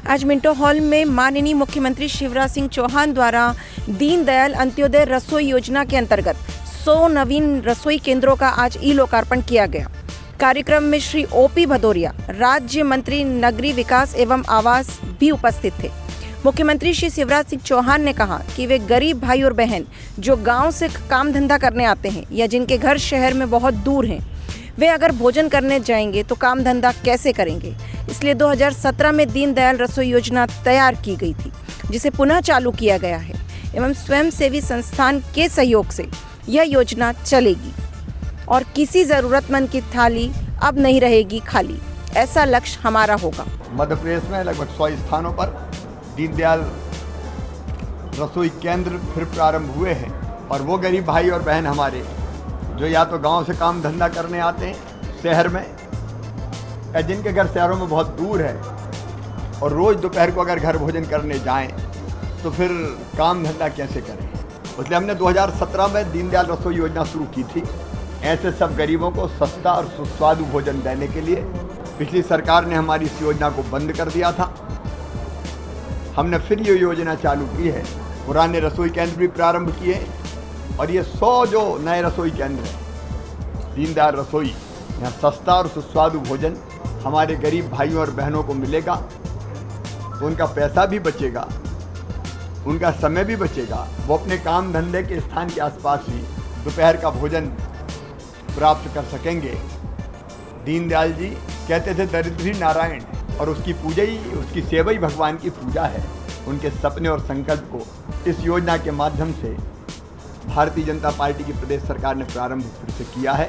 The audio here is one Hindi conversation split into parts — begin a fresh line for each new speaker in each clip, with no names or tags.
आज मिंटो हॉल में माननीय मुख्यमंत्री शिवराज सिंह चौहान द्वारा दीनदयाल अंत्योदय रसोई योजना के अंतर्गत 100 नवीन रसोई केंद्रों का आज ई लोकार्पण किया गया। कार्यक्रम में श्री ओपी भदौरिया, राज्य मंत्री नगरीय विकास एवं आवास भी उपस्थित थे। मुख्यमंत्री श्री शिवराज सिंह चौहान ने कहा कि वे गरीब भाई और बहन जो गांव से काम धंधा करने आते हैं या जिनके घर शहर में बहुत दूर हैं, वे अगर भोजन करने जाएंगे तो काम धंधा कैसे करेंगे। इसलिए 2017 में दीनदयाल रसोई योजना तैयार की गई थी, जिसे पुनः चालू किया गया है एवं स्वयंसेवी संस्थान के सहयोग से यह योजना चलेगी और किसी ज़रूरतमंद की थाली अब नहीं रहेगी खाली। ऐसा लक्ष्य हमारा होगा।
मध्य प्रदेश में लगभग 100 स्थानों पर दीनदयाल रसोई केंद्र फिर प्रारंभ हुए हैं और वो गरीब भाई और बहन हमारे जो या तो गांव से काम धंधा करने आते हैं शहर में, या जिनके घर शहरों में बहुत दूर है और रोज़ दोपहर को अगर घर भोजन करने जाएं तो फिर काम धंधा कैसे करें। इसलिए हमने 2017 में दीनदयाल रसोई योजना शुरू की थी। ऐसे सब गरीबों को सस्ता और सुस्वादु भोजन देने के लिए पिछली सरकार ने हमारी इस योजना को बंद कर दिया था। हमने फिर ये योजना चालू की है। पुराने रसोई केंद्र भी प्रारंभ किए और ये 100 जो नए रसोई केंद्र हैं दीनदयाल रसोई, यहाँ सस्ता और सुस्वादु भोजन हमारे गरीब भाइयों और बहनों को मिलेगा, तो उनका पैसा भी बचेगा, उनका समय भी बचेगा। वो अपने काम धंधे के स्थान के आसपास ही दोपहर का भोजन प्राप्त कर सकेंगे। दीनदयाल जी कहते थे दरिद्र ही नारायण, और उसकी पूजा ही, उसकी सेवा ही भगवान की पूजा है। उनके सपने और संकल्प को इस योजना के माध्यम से भारतीय जनता पार्टी की प्रदेश सरकार ने प्रारंभ फिर से किया है।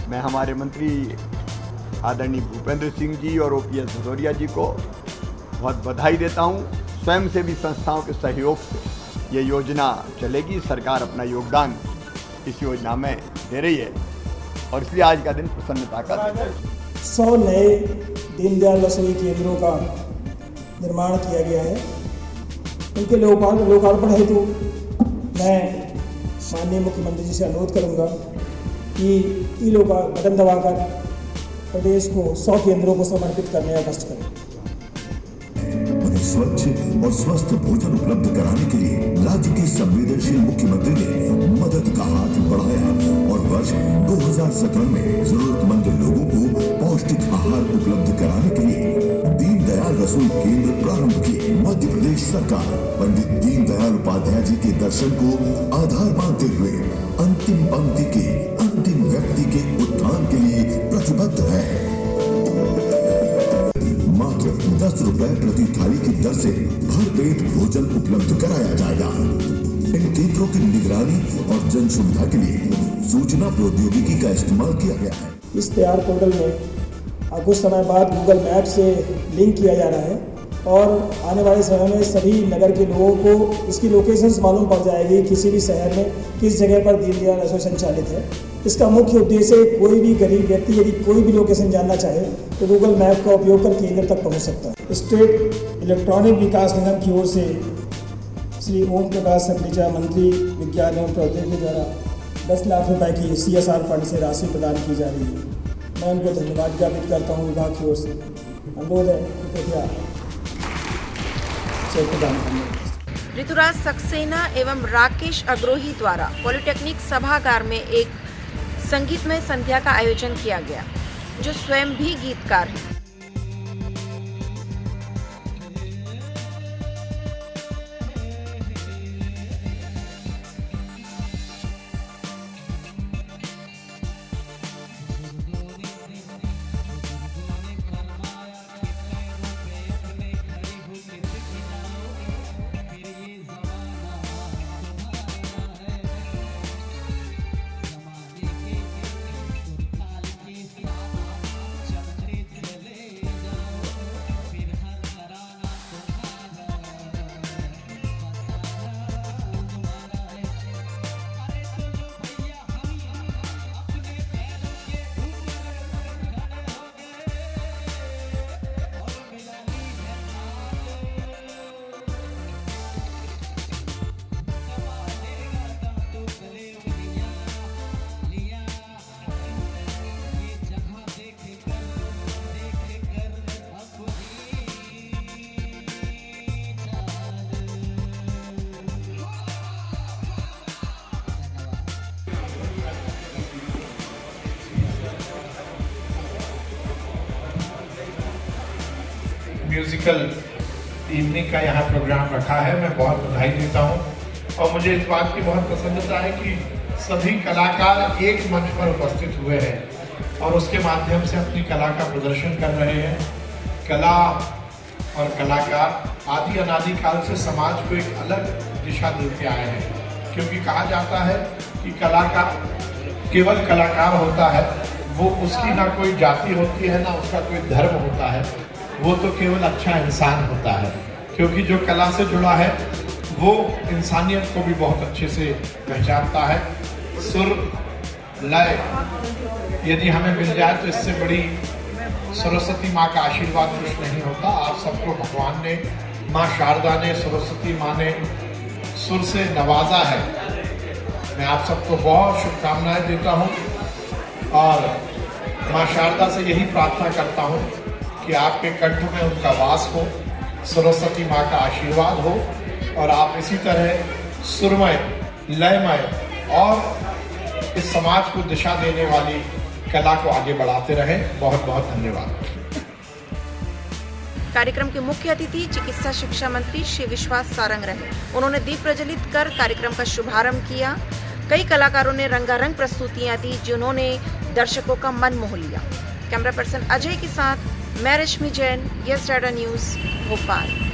मैं हमारे मंत्री आदरणीय भूपेंद्र सिंह जी और ओपीएस भदौरिया जी को बहुत बधाई देता हूँ। स्वयंसेवी संस्थाओं के सहयोग से ये योजना चलेगी। सरकार अपना योगदान इस योजना में दे रही है और इसलिए आज का दिन प्रसन्नता का दिन है।
100 नए दीनदयाल रसोई केंद्रों का निर्माण किया गया है। उनके लोकार्पण हेतु मैं माननीय मुख्यमंत्री जी से अनुरोध करूंगा कि ई लोका बटन दबाकर प्रदेश को 100 केंद्रों को समर्पित करने का कष्ट करें।
उन्हें स्वच्छ और स्वस्थ भोजन उपलब्ध कराने के लिए राज्य के संवेदनशील मुख्यमंत्री ने मदद का हाथ बढ़ाया और वर्ष 2017 में जरूरतमंद लोगों को पौष्टिक आहार उपलब्ध कराने के लिए दीनदयाल रसोई केंद्र प्रारंभ किए। मध्य प्रदेश सरकार पंडित दीनदयाल उपाध्याय जी के दर्शन को आधार मानते हुए अंतिम पंक्ति के अंतिम व्यक्ति के उत्थान के लिए प्रतिबद्ध है। मात्र 10 रुपए प्रति थाली की दर से भरपेट भोजन उपलब्ध कराया जाएगा। इन केंद्रों की निगरानी और जन सुविधा के लिए सूचना प्रौद्योगिकी का इस्तेमाल किया गया है।
इस तैयार पोर्टल में कुछ समय बाद गूगल मैप से लिंक किया जा रहा है और आने वाले समय में सभी नगर के लोगों को इसकी लोकेशंस मालूम पड़ जाएगी, किसी भी शहर में किस जगह पर दीनदयाल रसोई संचालित है। इसका मुख्य उद्देश्य कोई भी गरीब व्यक्ति यदि कोई भी लोकेशन जानना चाहे तो गूगल मैप का उपयोग कर केंद्र तक पहुंच सकता है। स्टेट इलेक्ट्रॉनिक विकास निगम की ओर से श्री ओम प्रकाश सखरेचा, मंत्री विज्ञान एवं प्रौद्योगिकी द्वारा 10 लाख रुपए की CSR फंड से राशि प्रदान की जा रही है। मैं उनको धन्यवाद ज्ञापित करता हूँ। विभाग की ओर से अनुरोध है कृपया चेक प्रदान करें।
ऋतुराज सक्सेना एवं राकेश अग्रोही द्वारा पॉलिटेक्निक सभागार में एक संगीतमय संध्या का आयोजन किया गया, जो स्वयं भी गीतकार हैं।
म्यूजिकल इवनिंग का यहाँ प्रोग्राम रखा है। मैं बहुत बधाई देता हूँ और मुझे इस बात की बहुत प्रसन्नता है कि सभी कलाकार एक मंच पर उपस्थित हुए हैं और उसके माध्यम से अपनी कला का प्रदर्शन कर रहे हैं। कला और कलाकार आदि अनादि काल से समाज को एक अलग दिशा देते आए हैं, क्योंकि कहा जाता है कि कलाकार केवल कलाकार होता है, वो उसकी ना कोई जाति होती है ना उसका कोई धर्म होता है, वो तो केवल अच्छा इंसान होता है, क्योंकि जो कला से जुड़ा है वो इंसानियत को भी बहुत अच्छे से पहचानता है। सुर लय यदि हमें मिल जाए तो इससे बड़ी सरस्वती माँ का आशीर्वाद कुछ नहीं होता। आप सबको भगवान ने, माँ शारदा ने, सरस्वती माँ ने सुर से नवाजा है। मैं आप सबको बहुत शुभकामनाएं देता हूँ और माँ शारदा से यही प्रार्थना करता हूँ कि आपके कंठ में उनका वास हो, सरस्वती माँ का आशीर्वाद हो और आप इसी तरह सुरमय, लयमय और इस समाज को दिशा देने वाली कला को आगे बढ़ाते रहें। बहुत बहुत धन्यवाद।
कार्यक्रम के मुख्य अतिथि चिकित्सा शिक्षा मंत्री श्री विश्वास सारंग रहे। उन्होंने दीप प्रज्वलित कर कार्यक्रम का शुभारंभ किया। कई कलाकारों ने रंगारंग प्रस्तुतियां दी जिन्होंने दर्शकों का मन मोह लिया। कैमरा पर्सन अजय के साथ मैं रश्मि जैन, यस टाटा न्यूज़, भोपाल।